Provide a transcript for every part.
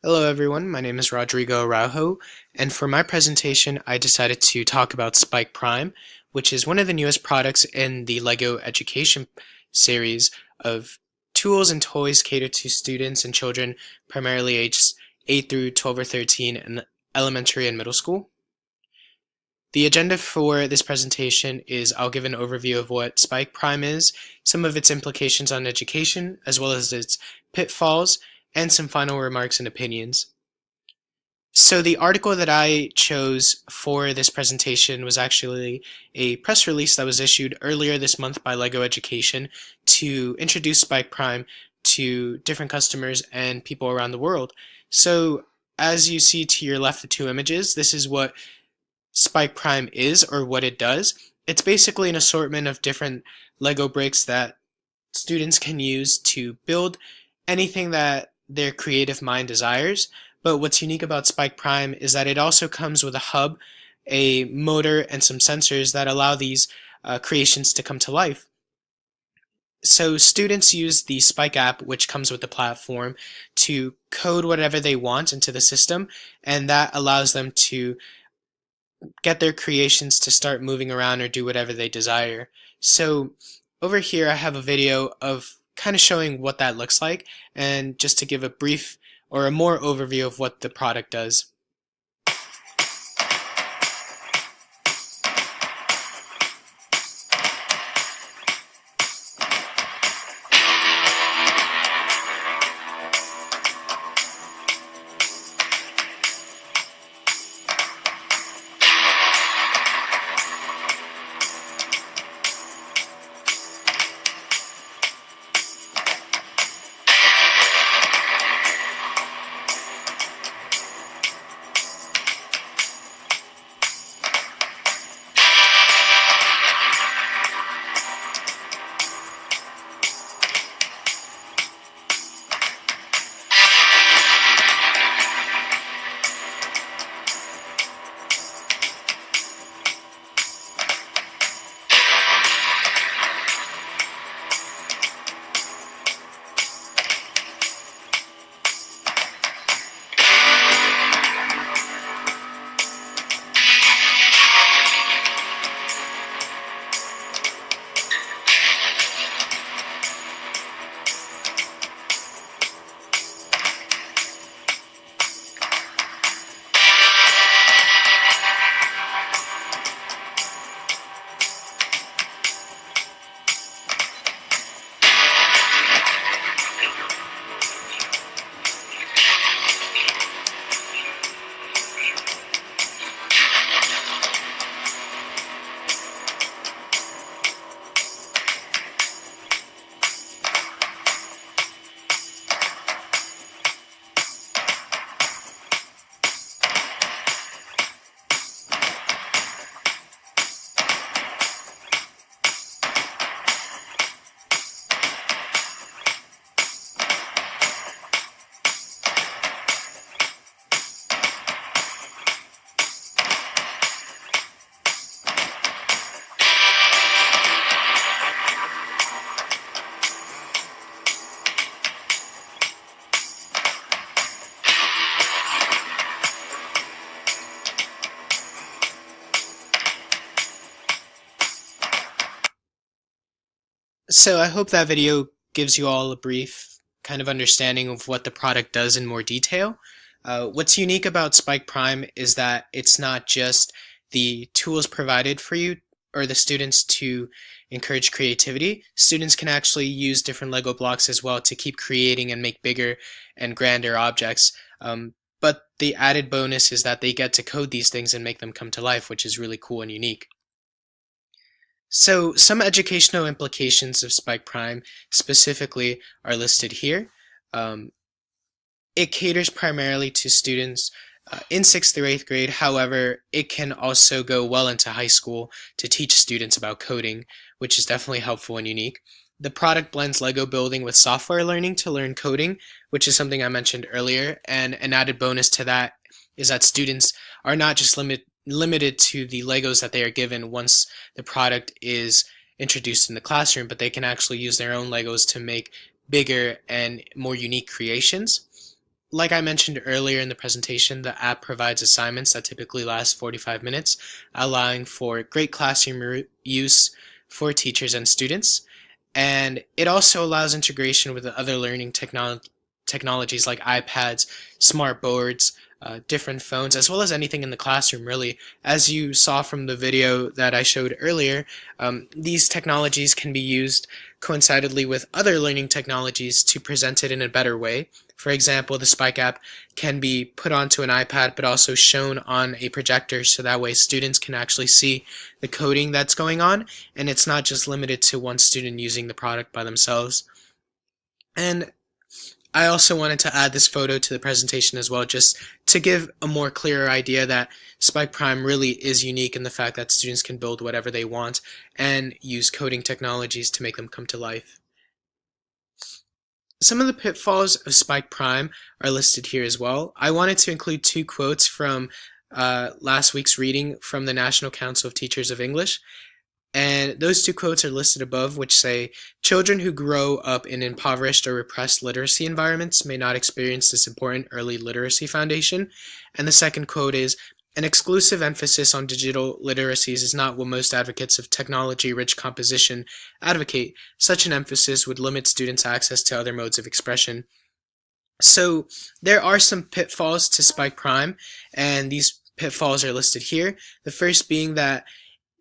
Hello everyone, my name is Rodrigo Araujo, and for my presentation I decided to talk about Spike Prime, which is one of the newest products in the LEGO Education series of tools and toys catered to students and children primarily ages 8 through 12 or 13 in elementary and middle school. The agenda for this presentation is I'll give an overview of what Spike Prime is, some of its implications on education, as well as its pitfalls, and some final remarks and opinions. So the article that I chose for this presentation was actually a press release that was issued earlier this month by LEGO Education to introduce Spike Prime to different customers and people around the world. So as you see to your left, the two images, this is what Spike Prime is, or what it does. It's basically an assortment of different Lego bricks that students can use to build anything that their creative mind desires. But what's unique about Spike Prime is that it also comes with a hub, a motor, and some sensors that allow these creations to come to life. So students use the Spike app, which comes with the platform, to code whatever they want into the system, and that allows them to get their creations to start moving around or do whatever they desire. So over here I have a video of kind of showing what that looks like, and just to give a brief or a more overview of what the product does. So I hope that video gives you all a brief kind of understanding of what the product does in more detail. What's unique about Spike Prime is that it's not just the tools provided for you or the students to encourage creativity. Students can actually use different Lego blocks as well to keep creating and make bigger and grander objects. But the added bonus is that they get to code these things and make them come to life, which is really cool and unique. So some educational implications of Spike Prime specifically are listed here. Um, it caters primarily to students in 6th through 8th grade. However, it can also go well into high school to teach students about coding, which is definitely helpful and unique. The product blends Lego building with software learning to learn coding, which is something I mentioned earlier, and an added bonus to that is that students are not just limited to the Legos that they are given once the product is introduced in the classroom, but they can actually use their own Legos to make bigger and more unique creations. like I mentioned earlier in the presentation, the app provides assignments that typically last 45 minutes, allowing for great classroom use for teachers and students. And it also allows integration with other learning technologies like iPads, smart boards, different phones, as well as anything in the classroom, really. As you saw from the video that I showed earlier, these technologies can be used coincidentally with other learning technologies to present it in a better way. For example, the Spike app can be put onto an iPad but also shown on a projector, so that way students can actually see the coding that's going on, and it's not just limited to one student using the product by themselves. And I also wanted to add this photo to the presentation as well, just to give a more clearer idea that Spike Prime really is unique in the fact that students can build whatever they want and use coding technologies to make them come to life. Some of the pitfalls of Spike Prime are listed here as well. I wanted to include two quotes from last week's reading from the National Council of Teachers of English. And those two quotes are listed above, which say, "Children who grow up in impoverished or repressed literacy environments may not experience this important early literacy foundation." And the second quote is, "An exclusive emphasis on digital literacies is not what most advocates of technology-rich composition advocate. Such an emphasis would limit students' access to other modes of expression." So there are some pitfalls to Spike Prime, and these pitfalls are listed here. The first being that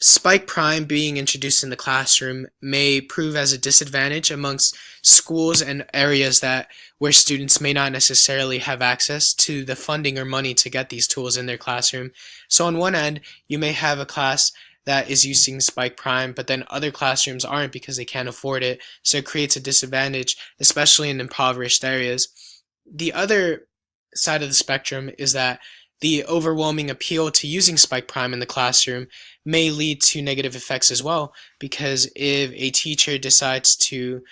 Spike Prime being introduced in the classroom may prove as a disadvantage amongst schools and areas where students may not necessarily have access to the funding or money to get these tools in their classroom. So on one end, you may have a class that is using Spike Prime, but then other classrooms aren't because they can't afford it, so it creates a disadvantage, especially in impoverished areas. The other side of the spectrum is that the overwhelming appeal to using Spike Prime in the classroom may lead to negative effects as well, because if a teacher decides to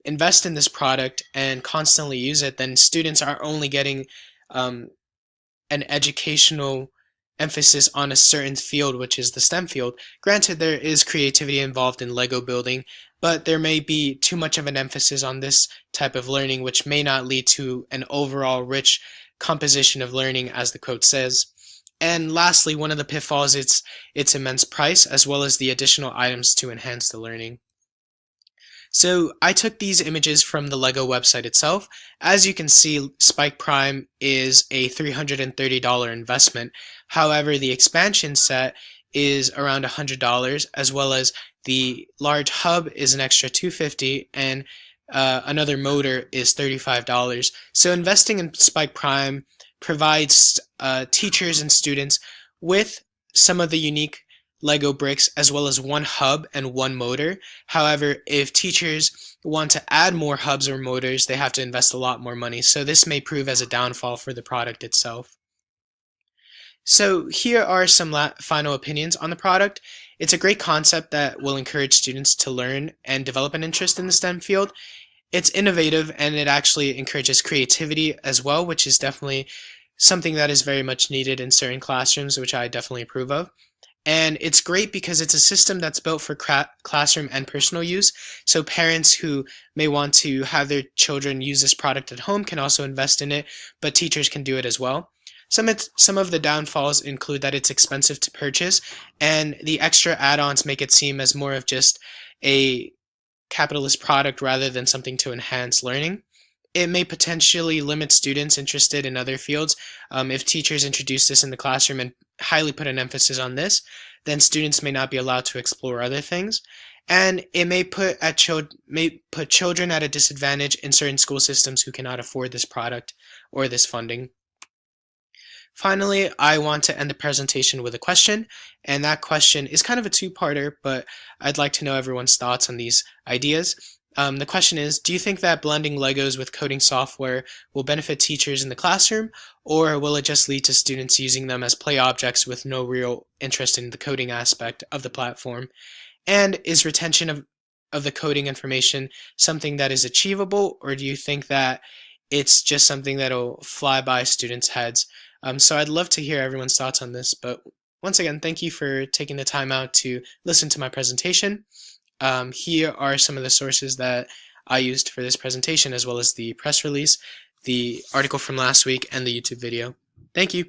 invest in this product and constantly use it, then students are only getting an educational emphasis on a certain field, which is the STEM field. Granted, there is creativity involved in Lego building, but there may be too much of an emphasis on this type of learning, which may not lead to an overall rich composition of learning, as the quote says. And lastly, one of the pitfalls is its immense price, as well as the additional items to enhance the learning. So I took these images from the Lego website itself. As you can see, Spike Prime is a $330 investment. However, the expansion set is around $100, as well as the large hub is an extra $250, and another motor is $35. So investing in Spike Prime provides teachers and students with some of the unique Lego bricks, as well as one hub and one motor. However, if teachers want to add more hubs or motors, they have to invest a lot more money. So this may prove as a downfall for the product itself. So here are some final opinions on the product. It's a great concept that will encourage students to learn and develop an interest in the STEM field. It's innovative, and it actually encourages creativity as well, which is definitely something that is very much needed in certain classrooms, which I definitely approve of. And it's great because it's a system that's built for classroom and personal use. So parents who may want to have their children use this product at home can also invest in it, but teachers can do it as well. Some of the downfalls include that it's expensive to purchase, and the extra add-ons make it seem as more of just a capitalist product rather than something to enhance learning. It may potentially limit students interested in other fields. If teachers introduce this in the classroom and highly put an emphasis on this, then students may not be allowed to explore other things. And it may put children at a disadvantage in certain school systems who cannot afford this product or this funding. Finally, I want to end the presentation with a question, and that question is kind of a two-parter, but I'd like to know everyone's thoughts on these ideas. The question is, do you think that blending Legos with coding software will benefit teachers in the classroom, or will it just lead to students using them as play objects with no real interest in the coding aspect of the platform? And is retention of the coding information something that is achievable, or do you think that it's just something that'll fly by students' heads? So I'd love to hear everyone's thoughts on this, but once again, thank you for taking the time out to listen to my presentation. Here are some of the sources that I used for this presentation, as well as the press release. the article from last week and the YouTube video. Thank you.